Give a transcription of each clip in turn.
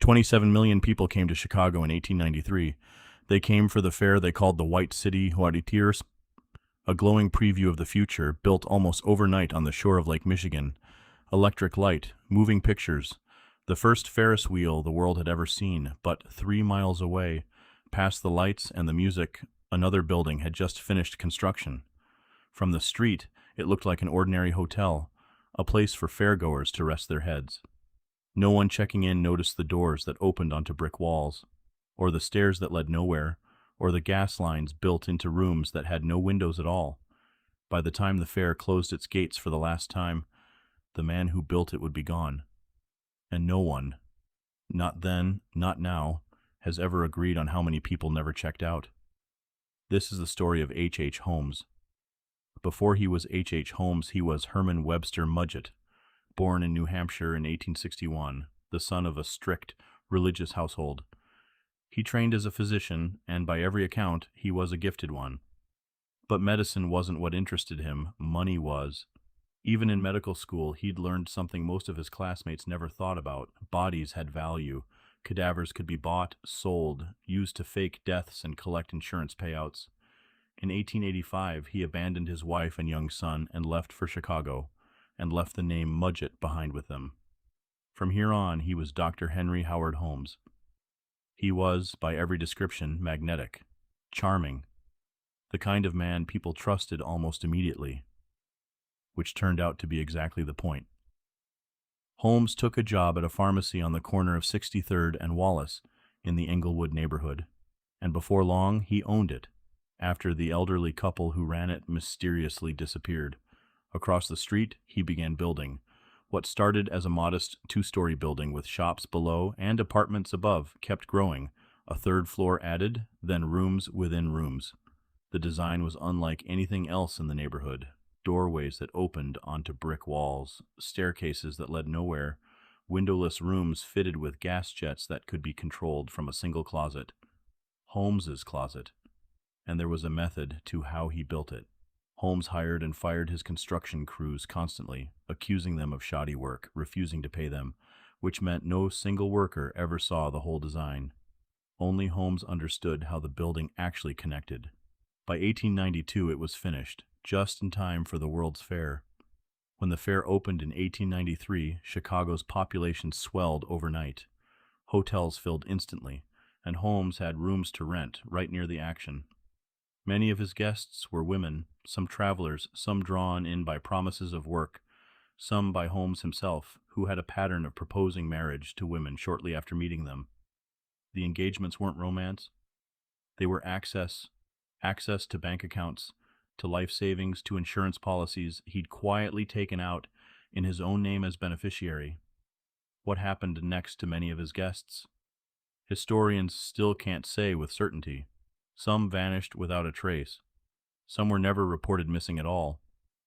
27 million people came to Chicago in 1893. They came for the fair they called the White City Huaritiers, a glowing preview of the future, built almost overnight on the shore of Lake Michigan. Electric light, moving pictures, the first Ferris wheel the world had ever seen, but 3 miles away, past the lights and the music, another building had just finished construction. From the street, it looked like an ordinary hotel, a place for fairgoers to rest their heads. No one checking in noticed the doors that opened onto brick walls, or the stairs that led nowhere, or the gas lines built into rooms that had no windows at all. By the time the fair closed its gates for the last time, the man who built it would be gone. And no one, not then, not now, has ever agreed on how many people never checked out. This is the story of H. Holmes. Before he was H. Holmes, he was Herman Webster Mudgett, born in New Hampshire in 1861, the son of a strict religious household. He trained as a physician, and by every account, he was a gifted one. But medicine wasn't what interested him, money was. Even in medical school, he'd learned something most of his classmates never thought about. Bodies had value. Cadavers could be bought, sold, used to fake deaths and collect insurance payouts. In 1885, he abandoned his wife and young son and left for Chicago, and left the name Mudgett behind with them. From here on, he was Dr. Henry Howard Holmes. He was, by every description, magnetic, charming, the kind of man people trusted almost immediately, which turned out to be exactly the point. Holmes took a job at a pharmacy on the corner of 63rd and Wallace in the Englewood neighborhood, and before long he owned it, after the elderly couple who ran it mysteriously disappeared. Across the street, he began building. What started as a modest two-story building with shops below and apartments above kept growing. A third floor added, then rooms within rooms. The design was unlike anything else in the neighborhood. Doorways that opened onto brick walls, staircases that led nowhere, windowless rooms fitted with gas jets that could be controlled from a single closet. Holmes's closet. And there was a method to how he built it. Holmes hired and fired his construction crews constantly, accusing them of shoddy work, refusing to pay them, which meant no single worker ever saw the whole design. Only Holmes understood how the building actually connected. By 1892 it was finished, just in time for the World's Fair. When the fair opened in 1893, Chicago's population swelled overnight. Hotels filled instantly, and Holmes had rooms to rent right near the action. Many of his guests were women, some travelers, some drawn in by promises of work, some by Holmes himself, who had a pattern of proposing marriage to women shortly after meeting them. The engagements weren't romance. They were access to bank accounts, to life savings, to insurance policies he'd quietly taken out in his own name as beneficiary. What happened next to many of his guests? Historians still can't say with certainty. Some vanished without a trace. Some were never reported missing at all.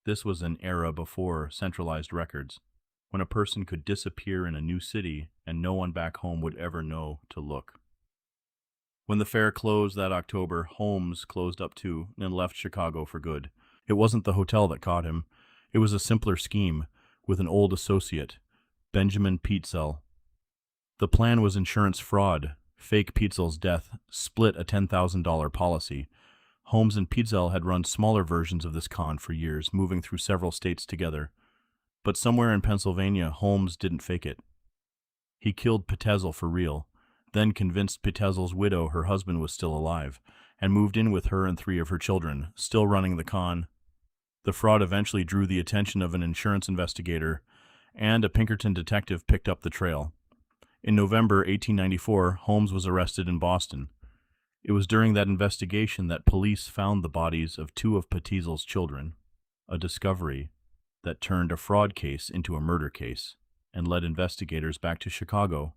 This was an era before centralized records, when a person could disappear in a new city and no one back home would ever know to look. When the fair closed that October, Holmes closed up too and left Chicago for good. It wasn't the hotel that caught him. It was a simpler scheme with an old associate, Benjamin Pitezel. The plan was insurance fraud. Fake Pitezel's death, split a $10,000 policy. Holmes and Pitezel had run smaller versions of this con for years, moving through several states together. But somewhere in Pennsylvania, Holmes didn't fake it. He killed Pitezel for real, then convinced Pitezel's widow her husband was still alive, and moved in with her and 3 of her children, still running the con. The fraud eventually drew the attention of an insurance investigator, and a Pinkerton detective picked up the trail. In November 1894, Holmes was arrested in Boston. It was during that investigation that police found the bodies of 2 of Pitezel's children, a discovery that turned a fraud case into a murder case and led investigators back to Chicago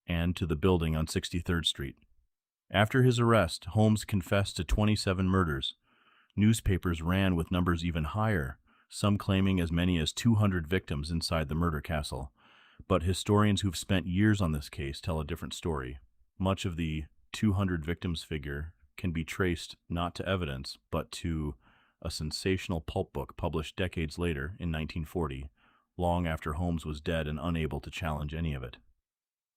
and to the building on 63rd Street. After his arrest, Holmes confessed to 27 murders. Newspapers ran with numbers even higher, some claiming as many as 200 victims inside the murder castle. But historians who've spent years on this case tell a different story. Much of the 200 victims figure can be traced not to evidence, but to a sensational pulp book published decades later in 1940, long after Holmes was dead and unable to challenge any of it.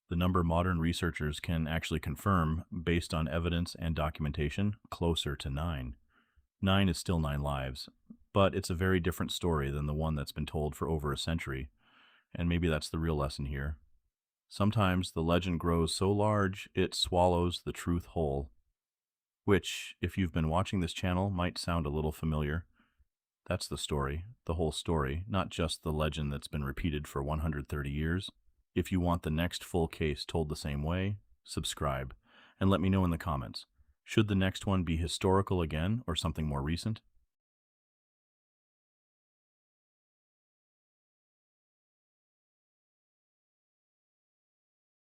The number modern researchers can actually confirm, based on evidence and documentation, closer to 9. 9 is still 9 lives, but it's a very different story than the one that's been told for over a century, and maybe that's the real lesson here. Sometimes the legend grows so large it swallows the truth whole, which, if you've been watching this channel, might sound a little familiar. That's the story, the whole story, not just the legend that's been repeated for 130 years. If you want the next full case told the same way, subscribe, and let me know in the comments. Should the next one be historical again or something more recent?